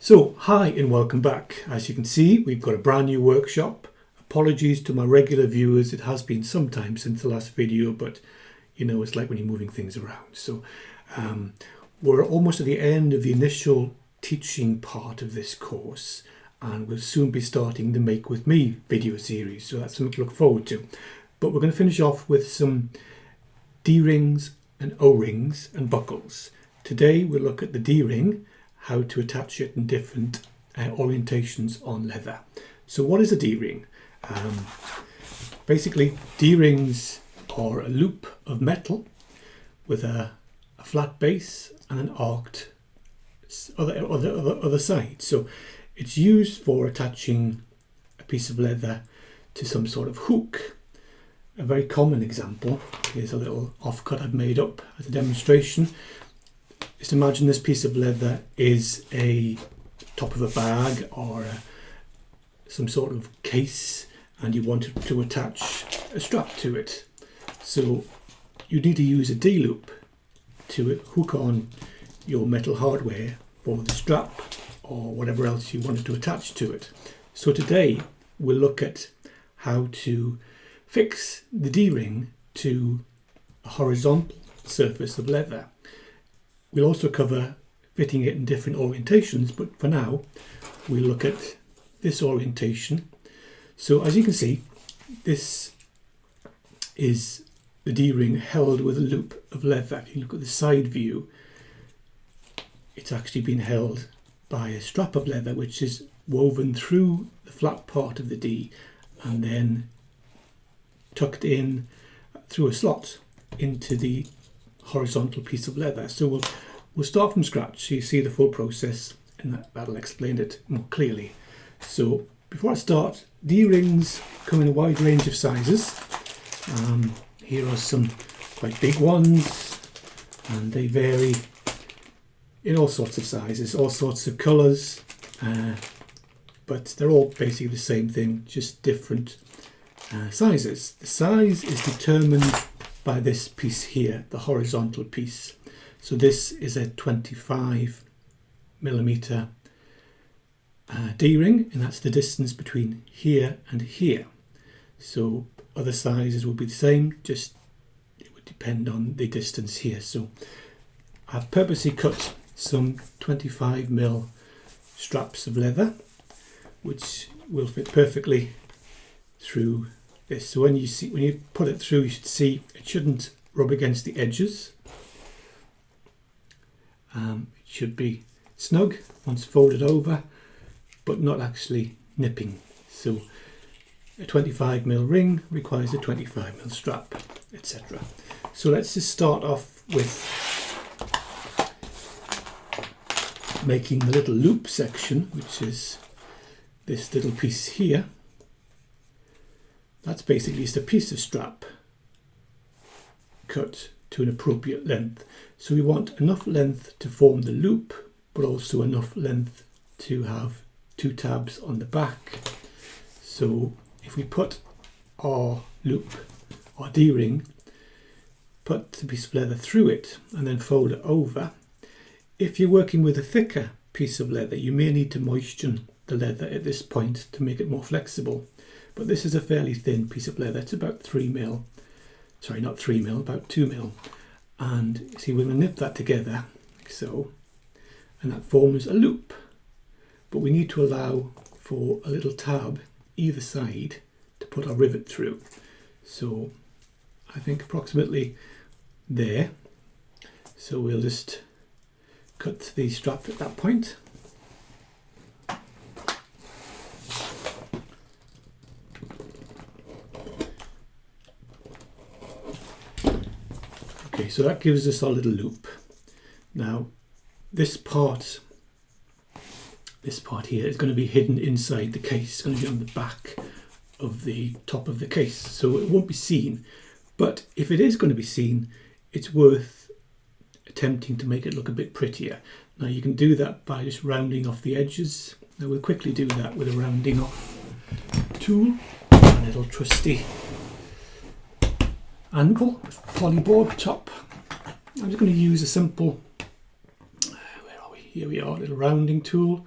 So, hi and welcome back. As you can see, we've got a brand new workshop. Apologies to my regular viewers, it has been some time since the last video, but you know, it's like when you're moving things around. So, we're almost at the end of the initial teaching part of this course, and we'll soon be starting the Make With Me video series, so that's something to look forward to. But we're going to finish off with some D-rings and O-rings and buckles. Today we'll look at the D-ring, how to attach it in different orientations on leather. So what is a D-ring? Basically, D-rings are a loop of metal with a flat base and an arced other side. So it's used for attaching a piece of leather to some sort of hook. A very common example, here's a little offcut I've made up as a demonstration. Just imagine this piece of leather is a top of a bag or some sort of case, and you want to attach a strap to it. So you need to use a D-loop to hook on your metal hardware for the strap or whatever else you wanted to attach to it. So today we'll look at how to fix the D-ring to a horizontal surface of leather. We'll also cover fitting it in different orientations, but for now we'll look at this orientation. So as you can see, this is the D-ring held with a loop of leather. If you look at the side view, it's actually been held by a strap of leather which is woven through the flat part of the D and then tucked in through a slot into the horizontal piece of leather. So we'll start from scratch so you see the full process, and that'll explain it more clearly. So before I start, D-rings come in a wide range of sizes. Here are some quite big ones, and they vary in all sorts of sizes, all sorts of colours, but they're all basically the same thing, just different sizes. The size is determined by this piece here, the horizontal piece. So this is a 25mm D-ring, and that's the distance between here and here. So other sizes will be the same, just it would depend on the distance here. So I've purposely cut some 25mm straps of leather which will fit perfectly through this. So when you put it through, you should see it shouldn't rub against the edges. It should be snug once folded over, but not actually nipping. So a 25mm ring requires a 25mm strap, etc. So let's just start off with making the little loop section, which is this little piece here. That's basically just a piece of strap cut to an appropriate length. So we want enough length to form the loop, but also enough length to have two tabs on the back. So if we put our loop, our D-ring, put the piece of leather through it and then fold it over. If you're working with a thicker piece of leather, you may need to moisten the leather at this point to make it more flexible. But this is a fairly thin piece of leather. It's about 3mm, sorry, not 3mm, about 2mm. And see, we're going to nip that together like so, and that forms a loop. But we need to allow for a little tab either side to put our rivet through. So I think approximately there. So we'll just cut the strap at that point. Okay, so that gives us our little loop. Now this part here is going to be hidden inside the case. It's going to be on the back of the top of the case, so it won't be seen. But if it is going to be seen, it's worth attempting to make it look a bit prettier. Now you can do that by just rounding off the edges. Now we'll quickly do that with a rounding off tool, a little trusty Anvil polyboard top. I'm just going to use a simple, where are we? Here we are, a little rounding tool.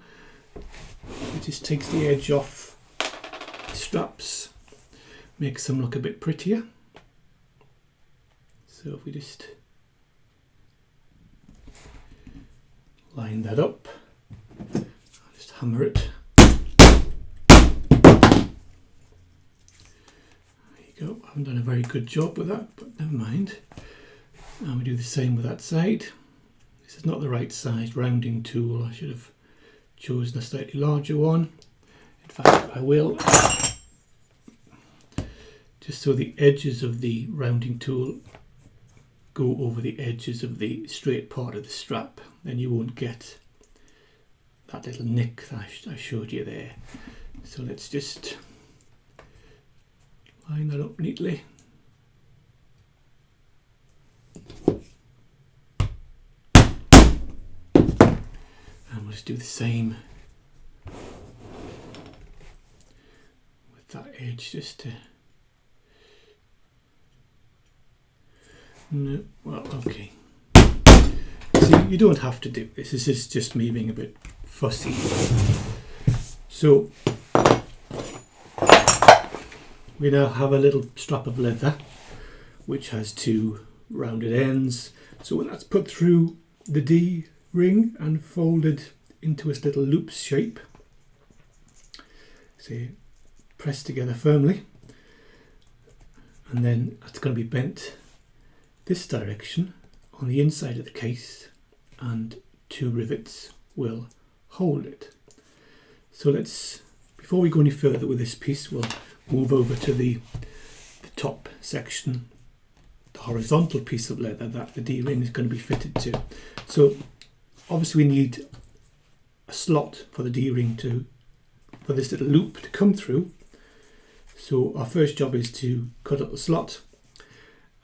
it just takes the edge off the straps, makes them look a bit prettier. So if we just line that up, I'll just hammer it. There you go. I haven't done a very good job with that, but never mind. And we do the same with that side. This is not the right size rounding tool. I should have chosen a slightly larger one. In fact, I will. Just so the edges of the rounding tool go over the edges of the straight part of the strap, then you won't get that little nick that I showed you there. So let's just line that up neatly. And we'll just do the same with that edge, just to... No, well, okay. See, you don't have to do this. This is just me being a bit fussy. So we now have a little strap of leather which has two rounded ends. So when that's put through the D ring and folded into its little loop shape, see, pressed together firmly, and then that's going to be bent this direction on the inside of the case, and two rivets will hold it. So let's, before we go any further with this piece, we'll move over to the top section, the horizontal piece of leather that the D-ring is going to be fitted to. So obviously we need a slot for the D-ring for this little loop to come through. So our first job is to cut up the slot,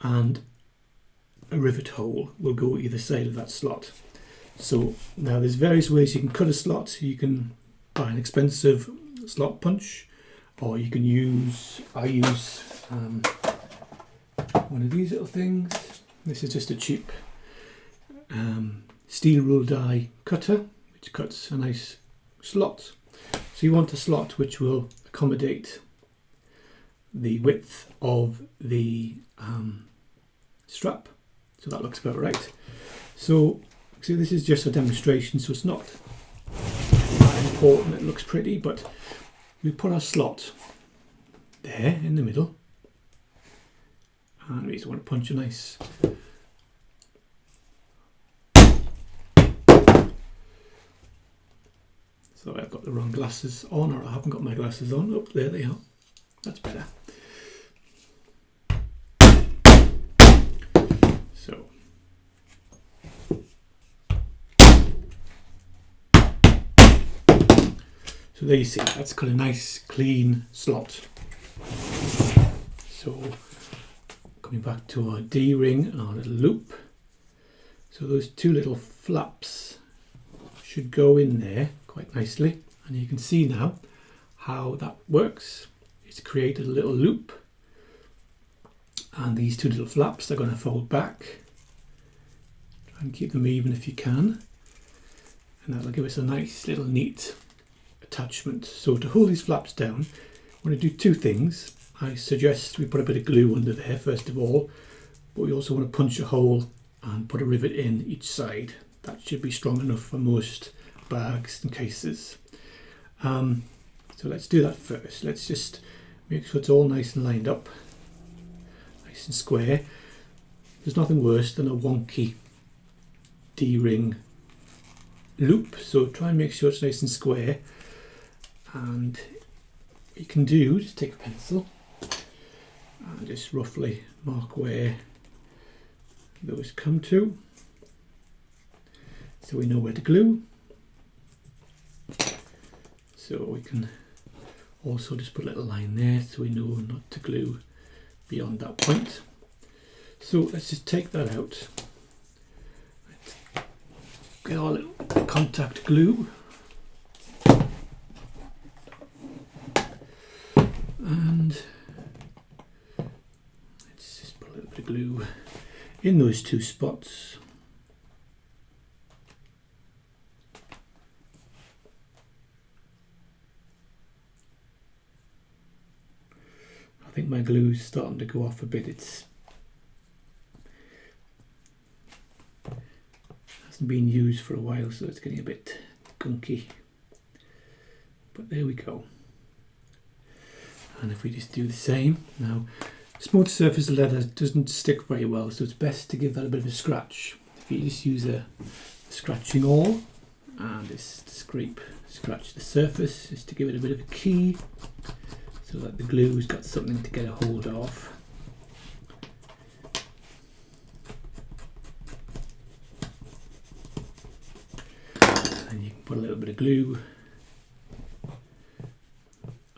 and a rivet hole will go either side of that slot. So now there's various ways you can cut a slot. You can buy an expensive slot punch, or you can use, I use one of these little things. This is just a cheap steel rule die cutter which cuts a nice slot. So you want a slot which will accommodate the width of the strap. So that looks about right. So see, this is just a demonstration, so it's not that important. It looks pretty, but we put our slot there in the middle, and we just want to punch a nice so I've got the wrong glasses on, or I haven't got my glasses on. Oh, there they are. That's better. So there you see, that's got a nice clean slot. So coming back to our D-ring and our little loop. So those two little flaps should go in there quite nicely. And you can see now how that works. It's created a little loop. And these two little flaps are going to fold back. Try and keep them even if you can. And that'll give us a nice little neat attachment. So to hold these flaps down, I want to do two things. I suggest we put a bit of glue under there first of all, but we also want to punch a hole and put a rivet in each side. That should be strong enough for most bags and cases. So let's do that first. Let's just make sure it's all nice and lined up, nice and square. There's nothing worse than a wonky D-ring loop, so try and make sure it's nice and square. And what you can do, just take a pencil and just roughly mark where those come to, so we know where to glue. So we can also just put a little line there so we know not to glue beyond that point. So let's just take that out. Let's get our little contact glue. And let's just put a little bit of glue in those two spots. think my glue's starting to go off a bit. It's hasn't been used for a while, so it's getting a bit gunky. But there we go. And if we just do the same now, smooth surface of leather doesn't stick very well, so it's best to give that a bit of a scratch. If you just use a scratching awl and just scratch the surface just to give it a bit of a key, so that the glue's got something to get a hold of. And you can put a little bit of glue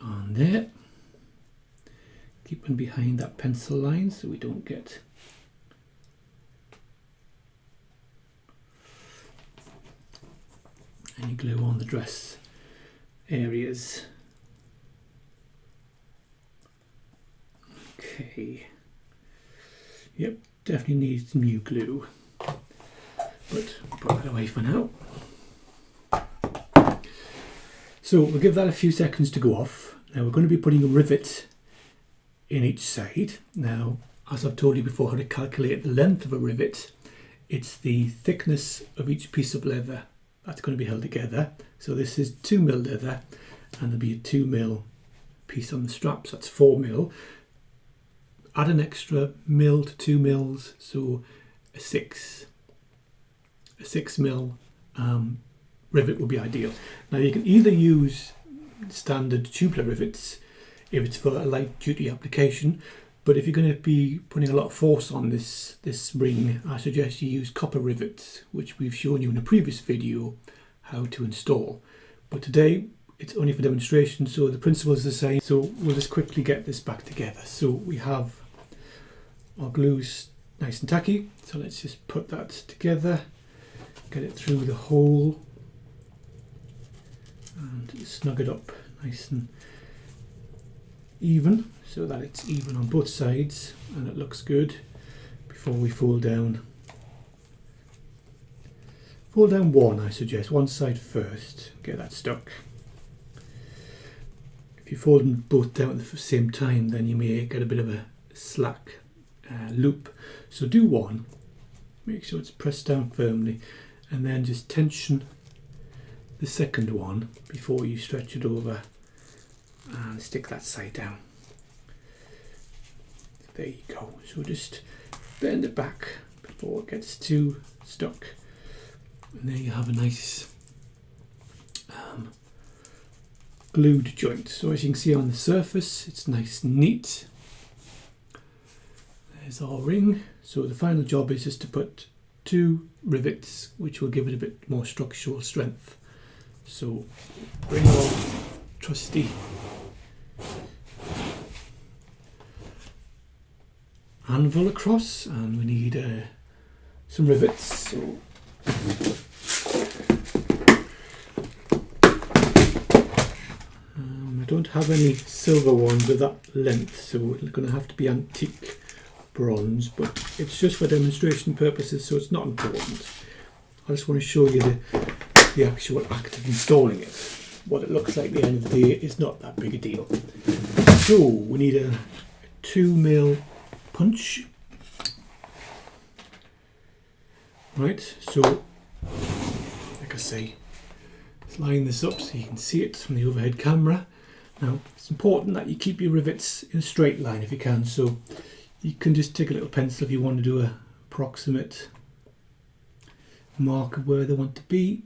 on there. Keep them behind that pencil line so we don't get any glue on the dress areas. Okay. Yep, definitely needs some new glue. But put that away for now. So we'll give that a few seconds to go off. Now we're going to be putting a rivet in each side. Now, as I've told you before how to calculate the length of a rivet, it's the thickness of each piece of leather that's going to be held together. So this is 2mm leather, and there'll be a 2mm piece on the straps, that's 4mm. Add an extra mil to 2 mils, so a 6mm rivet will be ideal. Now you can either use standard tubular rivets if it's for a light duty application, but if you're going to be putting a lot of force on this ring, I suggest you use copper rivets, which we've shown you in a previous video how to install. But today it's only for demonstration, so the principle is the same. So we'll just quickly get this back together. So we have our glues nice and tacky, so let's just put that together, get it through the hole and snug it up nice and even, so that it's even on both sides and it looks good before we fold down. Fold down one, I suggest, one side first, get that stuck. If you fold them both down at the same time, then you may get a bit of a slack loop. So do one, make sure it's pressed down firmly, and then just tension the second one before you stretch it over and stick that side down. There you go. So just bend it back before it gets too stuck, and there you have a nice glued joint. So as you can see on the surface, it's nice and neat. There's our ring. So the final job is just to put 2 rivets, which will give it a bit more structural strength. So bring our trusty anvil across, and we need some rivets. So I don't have any silver ones of that length, so it's going to have to be antique bronze, but it's just for demonstration purposes, so it's not important. I just want to show you the actual act of installing it. What it looks like at the end of the day is not that big a deal. So we need a 2mm punch. Right, so like I say, let's line this up so you can see it from the overhead camera. Now it's important that you keep your rivets in a straight line if you can, so you can just take a little pencil if you want to do a approximate mark of where they want to be,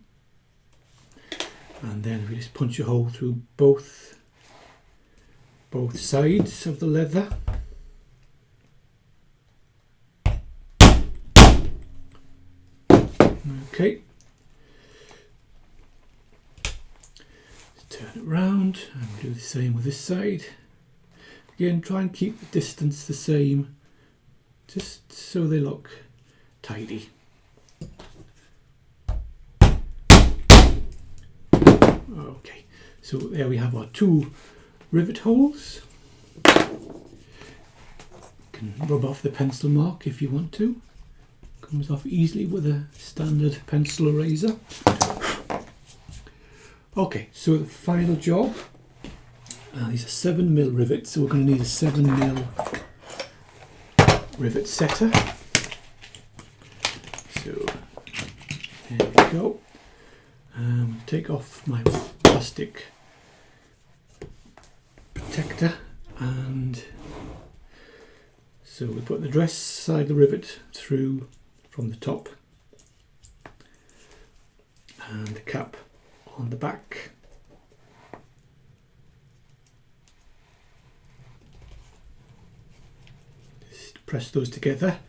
and then we just punch a hole through both sides of the leather. Okay, let's turn it round and do the same with this side. Again, try and keep the distance the same, just so they look tidy. Okay, so there we have our 2 rivet holes. You can rub off the pencil mark if you want to. Comes off easily with a standard pencil eraser. Okay, so the final job, These are 7mm rivets, so we're going to need a 7mm rivet setter. So there we go. Take off my plastic protector, and so we put the dress side of the rivet through from the top and the cap on the back. Just press those together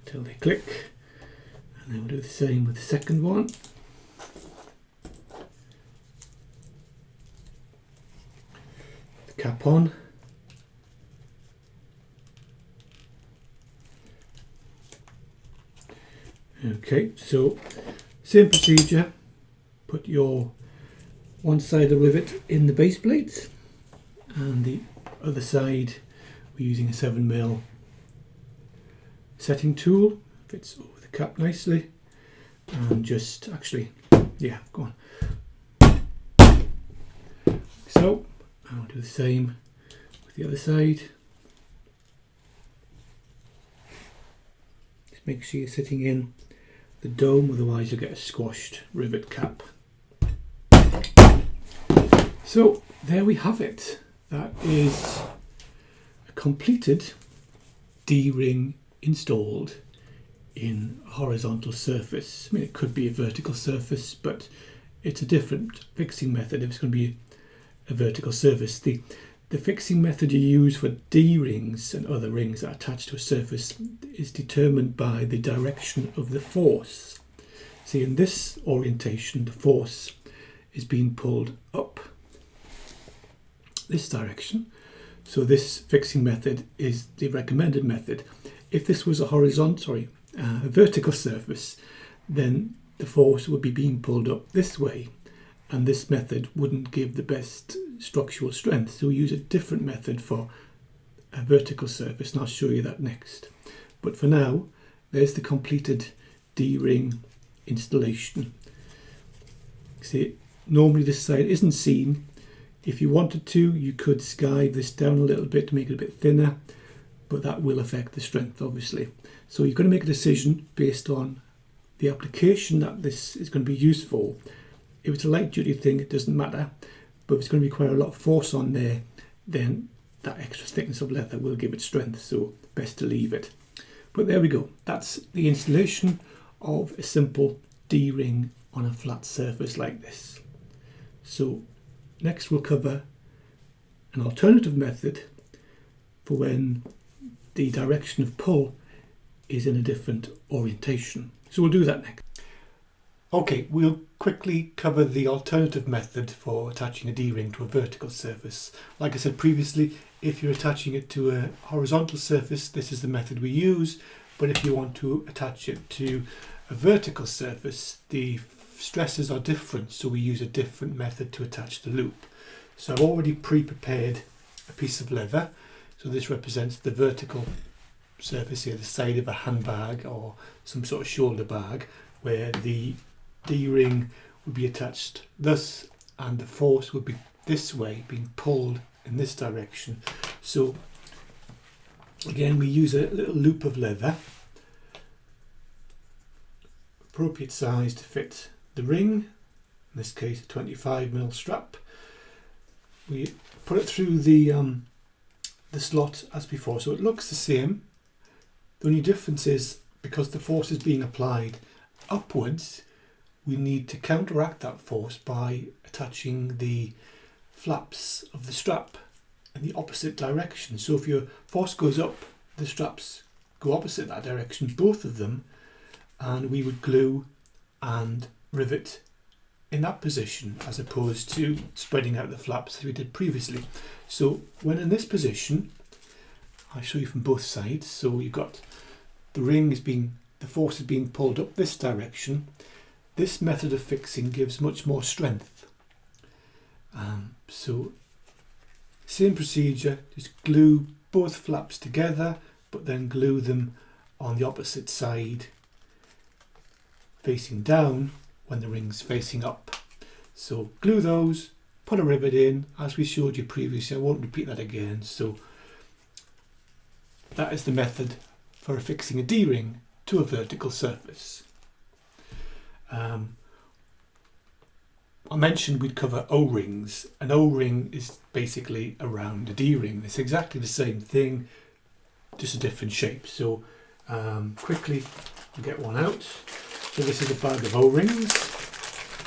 until they click, and then we'll do the same with the second one. The cap on. Okay, so same procedure. Put your one side of the rivet in the base plate, and the other side we're using a 7mm setting tool. Fits over the cap nicely, and just actually, yeah, go on. So I'll do the same with the other side. Just make sure you're sitting in the dome, otherwise you'll get a squashed rivet cap. So there we have it. That is a completed D-ring installed in a horizontal surface. I mean, it could be a vertical surface, but it's a different fixing method if it's going to be a vertical surface. The fixing method you use for D-rings and other rings that are attached to a surface is determined by the direction of the force. See, in this orientation, the force is being pulled up this direction. So this fixing method is the recommended method. If this was a vertical surface, then the force would be being pulled up this way, and this method wouldn't give the best structural strength. So we use a different method for a vertical surface, and I'll show you that next. But for now, there's the completed D-ring installation. See, normally this side isn't seen. If you wanted to, you could skive this down a little bit to make it a bit thinner, but that will affect the strength, obviously. So you've got to make a decision based on the application that this is going to be used for. If it's a light duty thing, it doesn't matter, but if it's going to require a lot of force on there, then that extra thickness of leather will give it strength, so best to leave it. But there we go. That's the installation of a simple D-ring on a flat surface like this. So next we'll cover an alternative method for when the direction of pull is in a different orientation. So we'll do that next. Okay, we'll quickly cover the alternative method for attaching a D-ring to a vertical surface. Like I said previously, if you're attaching it to a horizontal surface, this is the method we use. But if you want to attach it to a vertical surface, the stresses are different, so we use a different method to attach the loop. So I've already pre-prepared a piece of leather. So this represents the vertical surface here, the side of a handbag or some sort of shoulder bag, where the D-ring would be attached thus, and the force would be this way, being pulled in this direction. So again, we use a little loop of leather, appropriate size to fit the ring, in this case a 25mm strap. We put it through the slot as before, so it looks the same. The only difference is, because the force is being applied upwards, we need to counteract that force by attaching the flaps of the strap in the opposite direction. So if your force goes up, the straps go opposite that direction, both of them, and we would glue and rivet in that position as opposed to spreading out the flaps as we did previously. So when in this position, I'll show you from both sides. So you've got the force is being pulled up this direction. This method of fixing gives much more strength. So same procedure, just glue both flaps together, but then glue them on the opposite side facing down when the ring's facing up. So glue those put a rivet in as we showed you previously. I won't repeat that again. So that is the method for affixing a D-ring to a vertical surface. I mentioned we'd cover O-rings. An O-ring is basically a round D-ring. It's exactly the same thing, just a different shape. So quickly I'll get one out. So this is a bag of O-rings.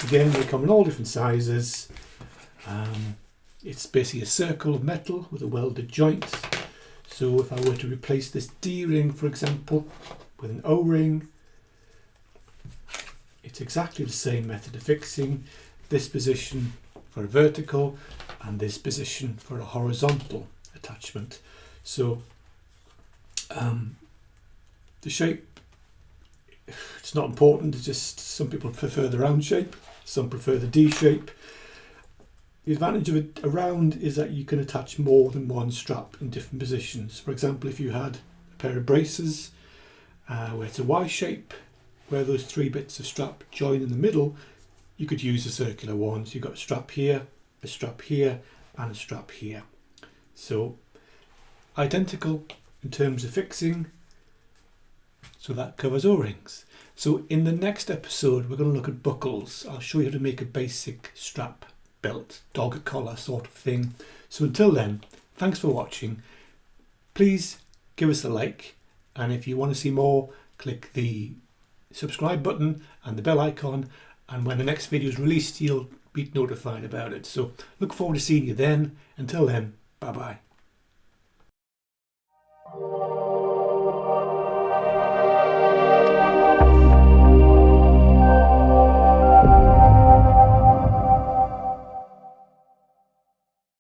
Again, they come in all different sizes. It's basically a circle of metal with a welded joint. So if I were to replace this D-ring, for example, with an O-ring, it's exactly the same method of fixing. This position for a vertical and this position for a horizontal attachment. So the shape, it's not important, it's just some people prefer the round shape, some prefer the D shape. The advantage of a round is that you can attach more than one strap in different positions. For example, if you had a pair of braces where it's a Y shape, where those 3 bits of strap join in the middle, you could use a circular one. So you've got a strap here, and a strap here. So identical in terms of fixing. So that covers O-rings. So in the next episode, we're going to look at buckles. I'll show you how to make a basic strap belt, dog collar sort of thing. So until then, thanks for watching. Please give us a like. And if you want to see more, click the subscribe button and the bell icon, and when the next video is released you'll be notified about it. So look forward to seeing you then. Until then, bye bye.